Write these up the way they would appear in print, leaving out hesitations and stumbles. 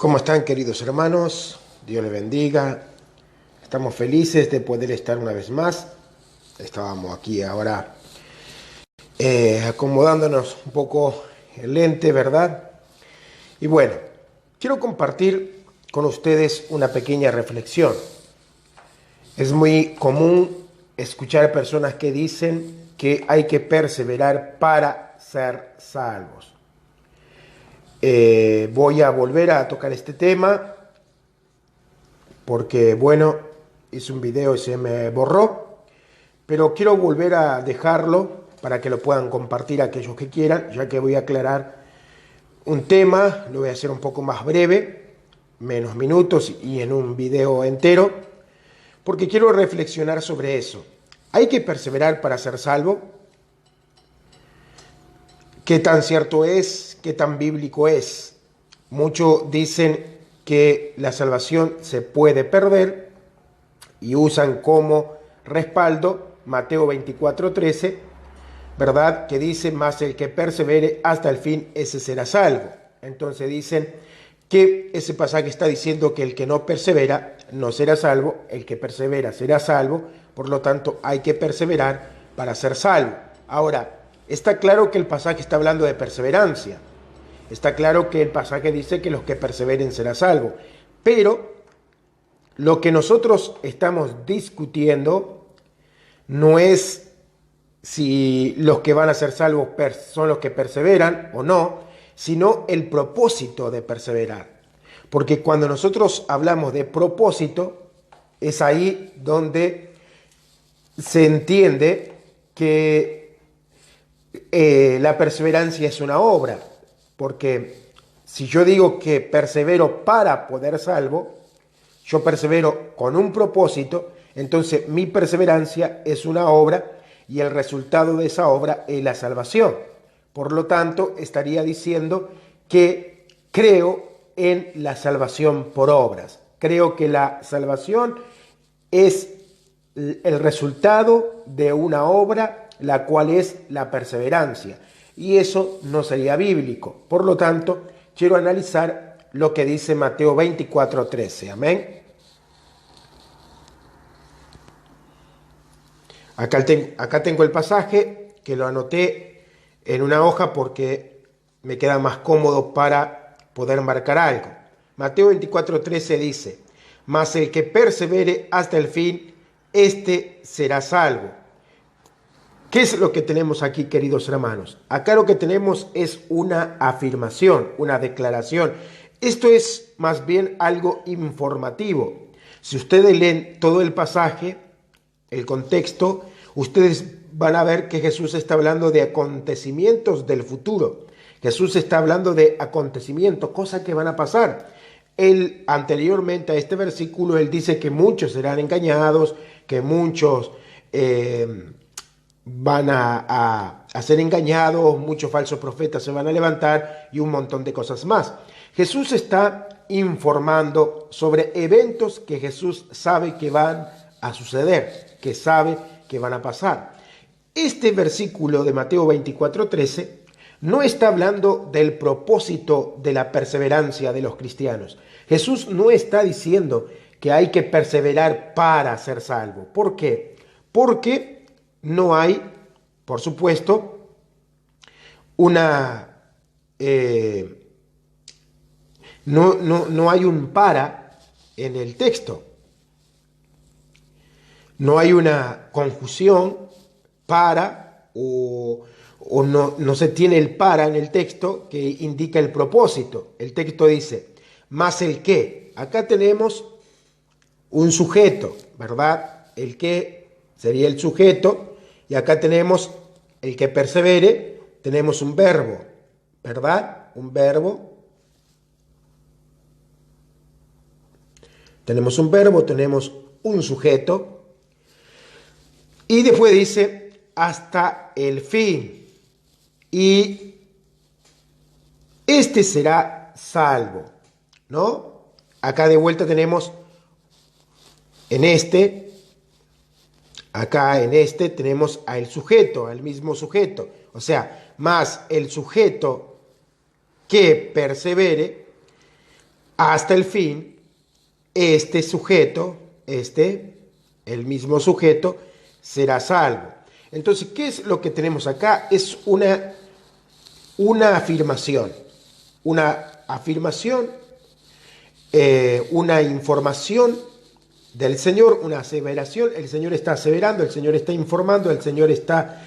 ¿Cómo están, queridos hermanos? Dios les bendiga. Estamos felices de poder estar una vez más. Estábamos aquí ahora acomodándonos un poco el lente, ¿verdad? Y bueno, quiero compartir con ustedes una pequeña reflexión. Es muy común escuchar personas que dicen que hay que perseverar para ser salvos. Voy a volver a tocar este tema porque, bueno, hice un video y se me borró, pero quiero volver a dejarlo para que lo puedan compartir aquellos que quieran, ya que voy a aclarar un tema, lo voy a hacer un poco más breve, menos minutos y en un video entero, porque quiero reflexionar sobre eso. ¿Hay que perseverar para ser salvo? ¿Qué tan cierto es? ¿Qué tan bíblico es? Muchos dicen que la salvación se puede perder y usan como respaldo Mateo 24:13, ¿verdad? Que dice, más el que persevere hasta el fin, ese será salvo. Entonces dicen que ese pasaje está diciendo que el que no persevera no será salvo, el que persevera será salvo, por lo tanto hay que perseverar para ser salvo. Ahora, está claro que el pasaje está hablando de perseverancia. Está claro que el pasaje dice que los que perseveren será salvo. Pero lo que nosotros estamos discutiendo no es si los que van a ser salvos son los que perseveran o no, sino el propósito de perseverar. Porque cuando nosotros hablamos de propósito, es ahí donde se entiende que la perseverancia es una obra. Porque si yo digo que persevero para poder salvo, yo persevero con un propósito, entonces mi perseverancia es una obra y el resultado de esa obra es la salvación. Por lo tanto, estaría diciendo que creo en la salvación por obras. Creo que la salvación es el resultado de una obra, la cual es la perseverancia. Y eso no sería bíblico. Por lo tanto, quiero analizar lo que dice Mateo 24:13. Amén. Acá tengo el pasaje que lo anoté en una hoja porque me queda más cómodo para poder marcar algo. Mateo 24:13 dice, mas el que persevere hasta el fin, éste será salvo. ¿Qué es lo que tenemos aquí, queridos hermanos? Acá lo que tenemos es una afirmación, una declaración. Esto es más bien algo informativo. Si ustedes leen todo el pasaje, el contexto, ustedes van a ver que Jesús está hablando de acontecimientos del futuro. Jesús está hablando de acontecimientos, cosas que van a pasar. Él, anteriormente a este versículo, él dice que muchos serán engañados, que muchos van a ser engañados, muchos falsos profetas se van a levantar y un montón de cosas más. Jesús está informando sobre eventos que Jesús sabe que van a suceder, que sabe que van a pasar. Este versículo de Mateo 24:13 no está hablando del propósito de la perseverancia de los cristianos. Jesús no está diciendo que hay que perseverar para ser salvo. ¿Por qué? Porque no hay, por supuesto, no hay un para en el texto. No hay una conjunción para o no se tiene el para en el texto que indica el propósito. El texto dice, más el que. Acá tenemos un sujeto, ¿verdad? El que sería el sujeto. Y acá tenemos el que persevere, tenemos un verbo, ¿verdad? Un verbo. Tenemos un verbo, tenemos un sujeto. Y después dice, hasta el fin. Y este será salvo, ¿no? Acá de vuelta tenemos acá en este tenemos al sujeto, al mismo sujeto. O sea, más el sujeto que persevere hasta el fin, este sujeto, el mismo sujeto, será salvo. Entonces, ¿qué es lo que tenemos acá? Es una afirmación, una información del Señor, una aseveración. El Señor está aseverando, el Señor está informando, el Señor está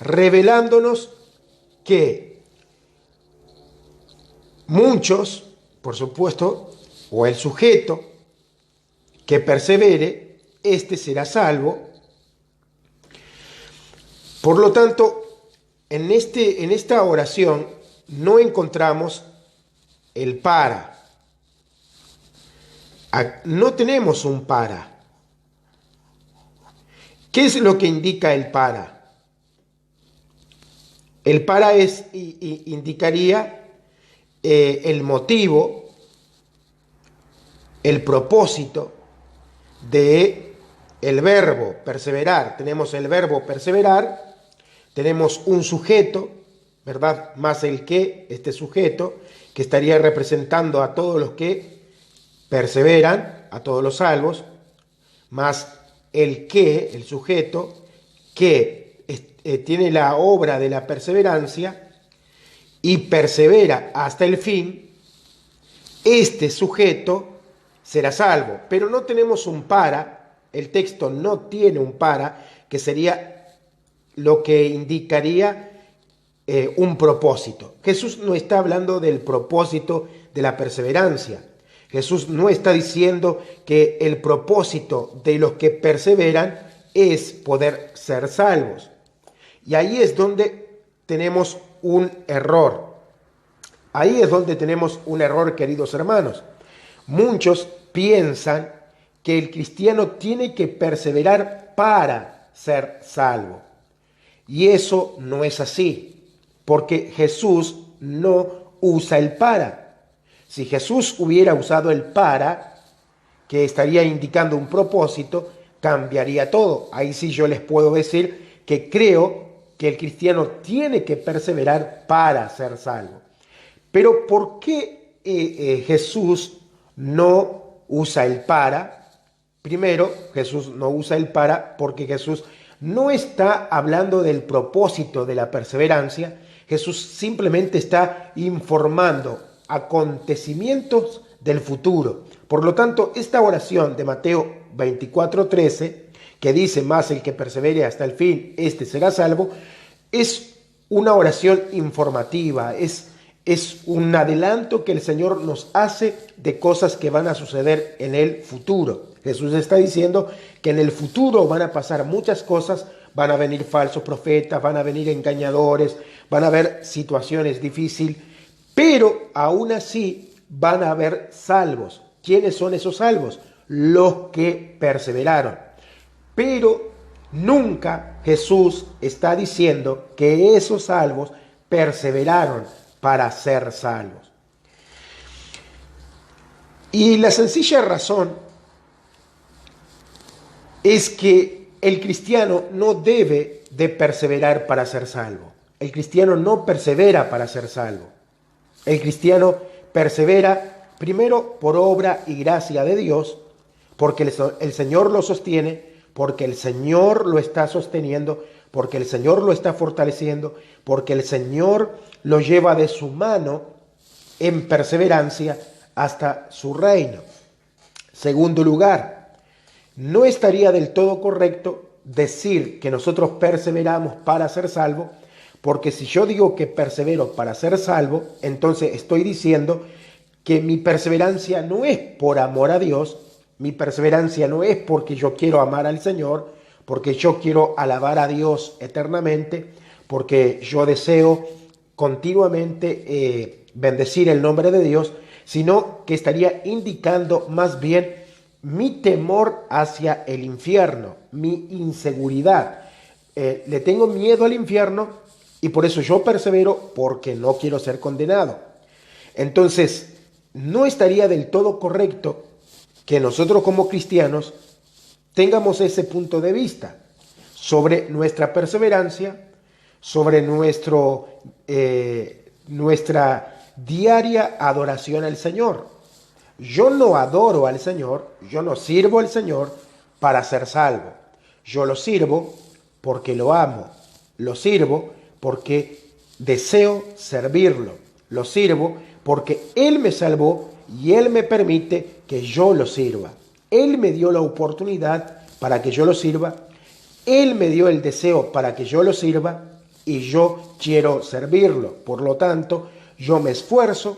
revelándonos que muchos, por supuesto, o el sujeto que persevere, este será salvo. Por lo tanto, en esta oración no encontramos el para. No tenemos un para. ¿Qué es lo que indica el para? El para indicaría el motivo, el propósito de el verbo perseverar. Tenemos el verbo perseverar, tenemos un sujeto, ¿verdad? Más el que, este sujeto, que estaría representando a todos los que perseveran, a todos los salvos, más el que, el sujeto, que tiene la obra de la perseverancia y persevera hasta el fin. Este sujeto será salvo, pero no tenemos un para, el texto no tiene un para, que sería lo que indicaría un propósito. Jesús no está hablando del propósito de la perseverancia. Jesús no está diciendo que el propósito de los que perseveran es poder ser salvos. Y ahí es donde tenemos un error. Ahí es donde tenemos un error, queridos hermanos. Muchos piensan que el cristiano tiene que perseverar para ser salvo. Y eso no es así, porque Jesús no usa el para. Si Jesús hubiera usado el para, que estaría indicando un propósito, cambiaría todo. Ahí sí yo les puedo decir que creo que el cristiano tiene que perseverar para ser salvo. Pero ¿por qué Jesús no usa el para? Primero, Jesús no usa el para porque Jesús no está hablando del propósito de la perseverancia. Jesús simplemente está informando acontecimientos del futuro. Por lo tanto, esta oración de Mateo 24:13, que dice: más el que persevere hasta el fin, este será salvo, es una oración informativa, es un adelanto que el Señor nos hace de cosas que van a suceder en el futuro. Jesús está diciendo que en el futuro van a pasar muchas cosas, van a venir falsos profetas, van a venir engañadores, van a haber situaciones difíciles, pero aún así van a haber salvos. ¿Quiénes son esos salvos? Los que perseveraron. Pero nunca Jesús está diciendo que esos salvos perseveraron para ser salvos. Y la sencilla razón es que el cristiano no debe de perseverar para ser salvo. El cristiano no persevera para ser salvo. El cristiano persevera primero por obra y gracia de Dios, porque el Señor lo sostiene, porque el Señor lo está sosteniendo, porque el Señor lo está fortaleciendo, porque el Señor lo lleva de su mano en perseverancia hasta su reino. Segundo lugar, no estaría del todo correcto decir que nosotros perseveramos para ser salvos, porque si yo digo que persevero para ser salvo, entonces estoy diciendo que mi perseverancia no es por amor a Dios, mi perseverancia no es porque yo quiero amar al Señor, porque yo quiero alabar a Dios eternamente, porque yo deseo continuamente bendecir el nombre de Dios, sino que estaría indicando más bien mi temor hacia el infierno, mi inseguridad. Le tengo miedo al infierno y por eso yo persevero, porque no quiero ser condenado. Entonces, no estaría del todo correcto que nosotros como cristianos tengamos ese punto de vista sobre nuestra perseverancia, sobre nuestra diaria adoración al Señor. Yo no adoro al Señor, yo no sirvo al Señor para ser salvo. Yo lo sirvo porque lo amo, lo sirvo porque deseo servirlo, lo sirvo porque Él me salvó y Él me permite que yo lo sirva. Él me dio la oportunidad para que yo lo sirva, Él me dio el deseo para que yo lo sirva y yo quiero servirlo. Por lo tanto, yo me esfuerzo,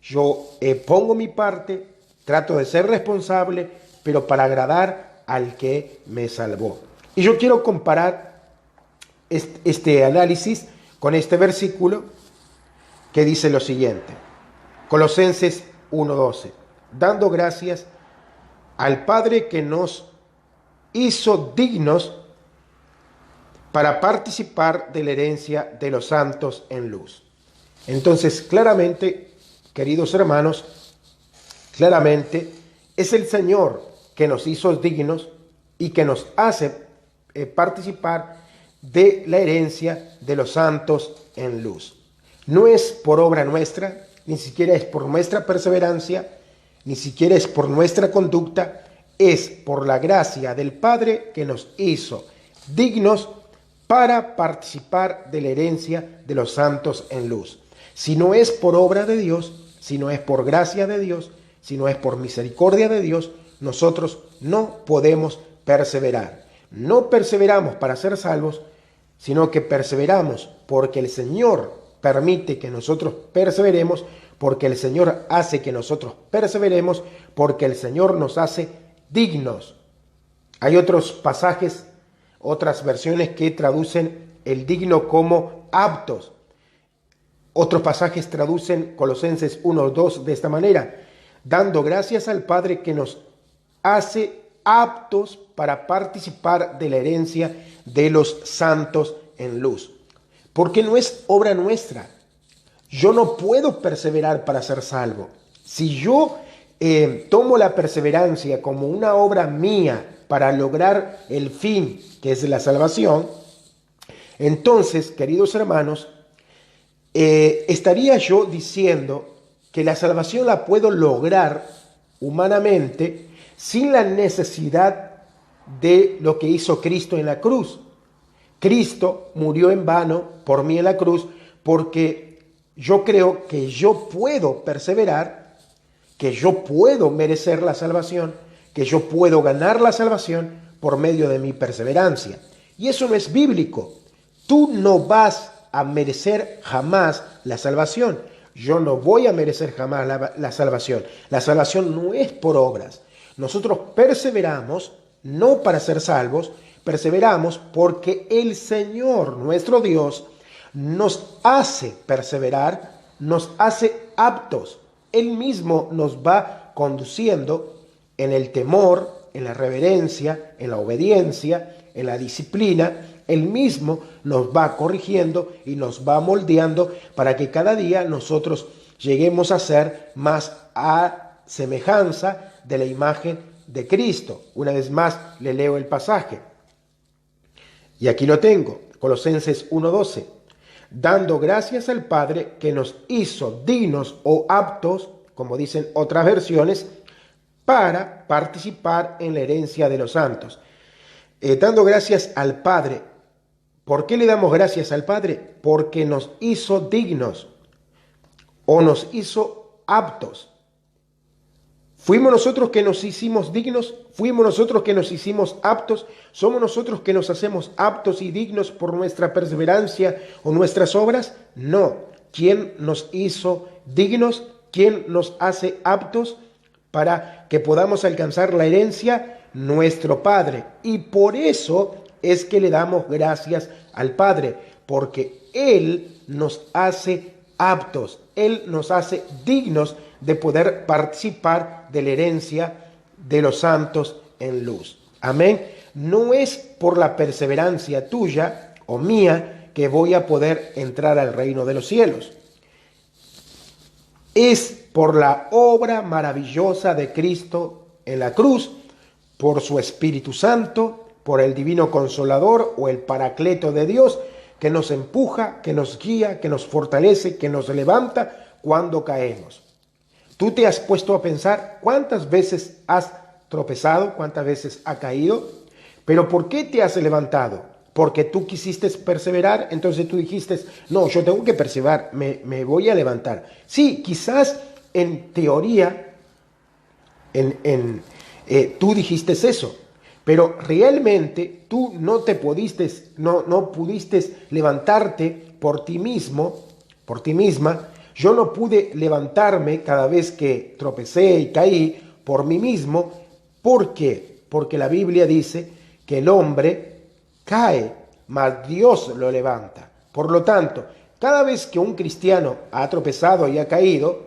yo pongo mi parte, trato de ser responsable, pero para agradar al que me salvó. Y yo quiero comparar este análisis con este versículo que dice lo siguiente. Colosenses 1:12. Dando gracias al Padre que nos hizo dignos para participar de la herencia de los santos en luz. Entonces, claramente, queridos hermanos, claramente es el Señor que nos hizo dignos y que nos hace participar de la herencia de los santos en luz. No es por obra nuestra, ni siquiera es por nuestra perseverancia, ni siquiera es por nuestra conducta, es por la gracia del Padre que nos hizo dignos para participar de la herencia de los santos en luz. Si no es por obra de Dios, si no es por gracia de Dios, si no es por misericordia de Dios, nosotros no podemos perseverar. No perseveramos para ser salvos, sino que perseveramos porque el Señor permite que nosotros perseveremos, porque el Señor hace que nosotros perseveremos, porque el Señor nos hace dignos. Hay otros pasajes, otras versiones que traducen el digno como aptos. Otros pasajes traducen Colosenses 1:2 de esta manera: dando gracias al Padre que nos hace aptos para participar de la herencia de los santos en luz. Porque no es obra nuestra. Yo no puedo perseverar para ser salvo. Si yo tomo la perseverancia como una obra mía para lograr el fin, que es la salvación, entonces, queridos hermanos, estaría yo diciendo que la salvación la puedo lograr humanamente sin la necesidad de lo que hizo Cristo en la cruz. Cristo murió en vano por mí en la cruz porque yo creo que yo puedo perseverar, que yo puedo merecer la salvación, que yo puedo ganar la salvación por medio de mi perseverancia. Y eso no es bíblico. Tú no vas a merecer jamás la salvación. Yo no voy a merecer jamás la salvación. La salvación no es por obras. Nosotros perseveramos no para ser salvos, perseveramos porque el Señor, nuestro Dios, nos hace perseverar, nos hace aptos. Él mismo nos va conduciendo en el temor, en la reverencia, en la obediencia, en la disciplina. Él mismo nos va corrigiendo y nos va moldeando para que cada día nosotros lleguemos a ser más a semejanza de la imagen de Cristo. Una vez más le leo el pasaje. Y aquí lo tengo, Colosenses 1:12. Dando gracias al Padre que nos hizo dignos o aptos, como dicen otras versiones, para participar en la herencia de los santos. Dando gracias al Padre. ¿Por qué le damos gracias al Padre? Porque nos hizo dignos o nos hizo aptos. ¿Fuimos nosotros que nos hicimos dignos? ¿Fuimos nosotros que nos hicimos aptos? ¿Somos nosotros que nos hacemos aptos y dignos por nuestra perseverancia o nuestras obras? No. ¿Quién nos hizo dignos? ¿Quién nos hace aptos para que podamos alcanzar la herencia? Nuestro Padre. Y por eso es que le damos gracias al Padre, porque Él nos hace aptos, Él nos hace dignos de poder participar de la herencia de los santos en luz. Amén. No es por la perseverancia tuya o mía que voy a poder entrar al reino de los cielos. Es por la obra maravillosa de Cristo en la cruz, por su Espíritu Santo, por el Divino Consolador o el Paracleto de Dios, que nos empuja, que nos guía, que nos fortalece, que nos levanta cuando caemos. ¿Tú te has puesto a pensar cuántas veces has tropezado, cuántas veces has caído? Pero ¿por qué te has levantado? Porque tú quisiste perseverar, entonces tú dijiste, no, yo tengo que perseverar, me voy a levantar. Sí, quizás en teoría tú dijiste eso, pero realmente tú no pudiste levantarte por ti mismo, por ti misma. Yo no pude levantarme cada vez que tropecé y caí por mí mismo. ¿Por qué? Porque la Biblia dice que el hombre cae, mas Dios lo levanta. Por lo tanto, cada vez que un cristiano ha tropezado y ha caído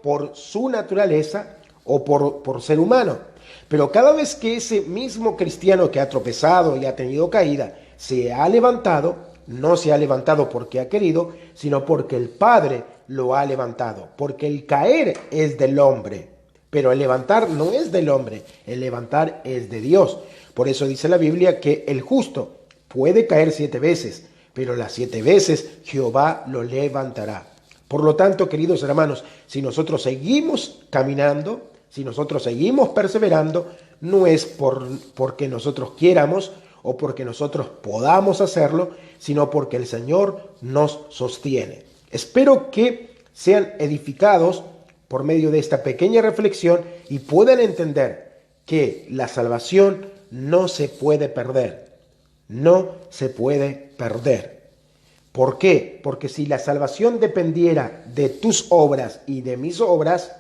por su naturaleza o por ser humano. Pero cada vez que ese mismo cristiano que ha tropezado y ha tenido caída se ha levantado, no se ha levantado porque ha querido, sino porque el Padre lo ha levantado. Porque el caer es del hombre, pero el levantar no es del hombre, el levantar es de Dios. Por eso dice la Biblia que el justo puede caer 7 veces, pero las 7 veces Jehová lo levantará. Por lo tanto, queridos hermanos, si nosotros seguimos caminando, si nosotros seguimos perseverando, no es porque nosotros quieramos o porque nosotros podamos hacerlo, sino porque el Señor nos sostiene. Espero que sean edificados por medio de esta pequeña reflexión y puedan entender que la salvación no se puede perder. No se puede perder. ¿Por qué? Porque si la salvación dependiera de tus obras y de mis obras,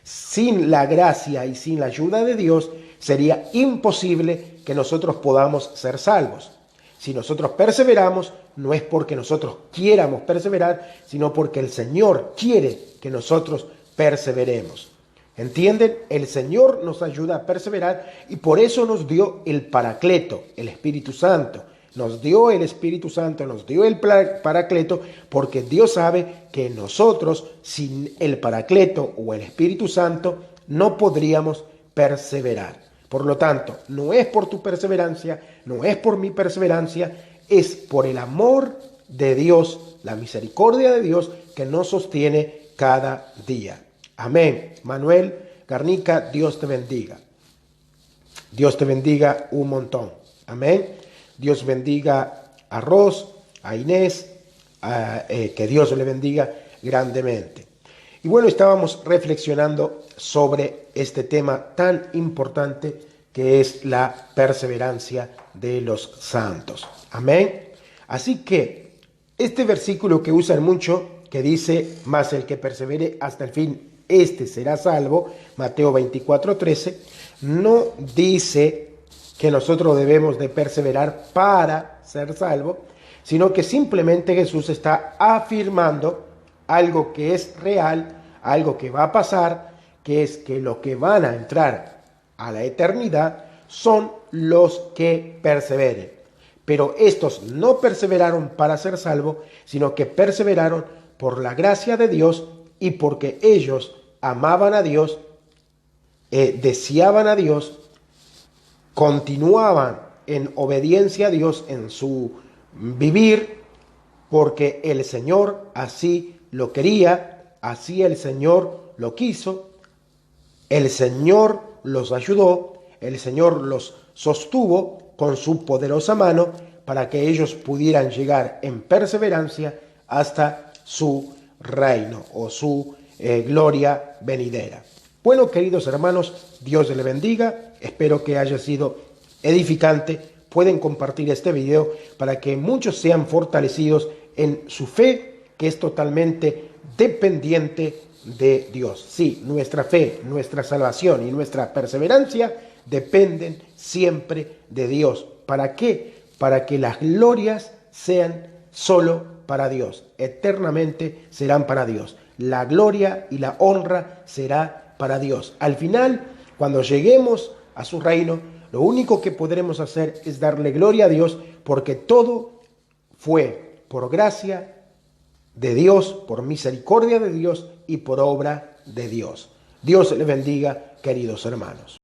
sin la gracia y sin la ayuda de Dios, sería imposible que nosotros podamos ser salvos. Si nosotros perseveramos, no es porque nosotros quieramos perseverar, sino porque el Señor quiere que nosotros perseveremos. ¿Entienden? El Señor nos ayuda a perseverar y por eso nos dio el Paracleto, el Espíritu Santo. Nos dio el Espíritu Santo, nos dio el Paracleto, porque Dios sabe que nosotros, sin el Paracleto o el Espíritu Santo, no podríamos perseverar. Por lo tanto, no es por tu perseverancia, no es por mi perseverancia, es por el amor de Dios, la misericordia de Dios que nos sostiene cada día. Amén. Manuel Garnica, Dios te bendiga. Dios te bendiga un montón. Amén. Dios bendiga a Ros, a Inés, que Dios le bendiga grandemente. Y bueno, estábamos reflexionando sobre este tema tan importante que es la perseverancia de los santos. Amén. Así que este versículo que usan mucho, que dice, mas el que persevere hasta el fin, este será salvo, Mateo 24:13, no dice que nosotros debemos de perseverar para ser salvos, sino que simplemente Jesús está afirmando algo que es real, algo que va a pasar, que es que los que van a entrar a la eternidad son los que perseveren. Pero estos no perseveraron para ser salvos, sino que perseveraron por la gracia de Dios y porque ellos amaban a Dios, deseaban a Dios, continuaban en obediencia a Dios en su vivir, porque el Señor así lo quería, así el Señor lo quiso, el Señor los ayudó, el Señor los sostuvo con su poderosa mano para que ellos pudieran llegar en perseverancia hasta su reino o su gloria venidera. Bueno, queridos hermanos, Dios les bendiga. Espero que haya sido edificante. Pueden compartir este video para que muchos sean fortalecidos en su fe, que es totalmente dependiente de Dios. Sí, nuestra fe, nuestra salvación y nuestra perseverancia dependen siempre de Dios. ¿Para qué? Para que las glorias sean solo para Dios. Eternamente serán para Dios. La gloria y la honra será para Dios. Al final, cuando lleguemos a su reino, lo único que podremos hacer es darle gloria a Dios, porque todo fue por gracia de Dios, por misericordia de Dios y por obra de Dios. Dios les bendiga, queridos hermanos.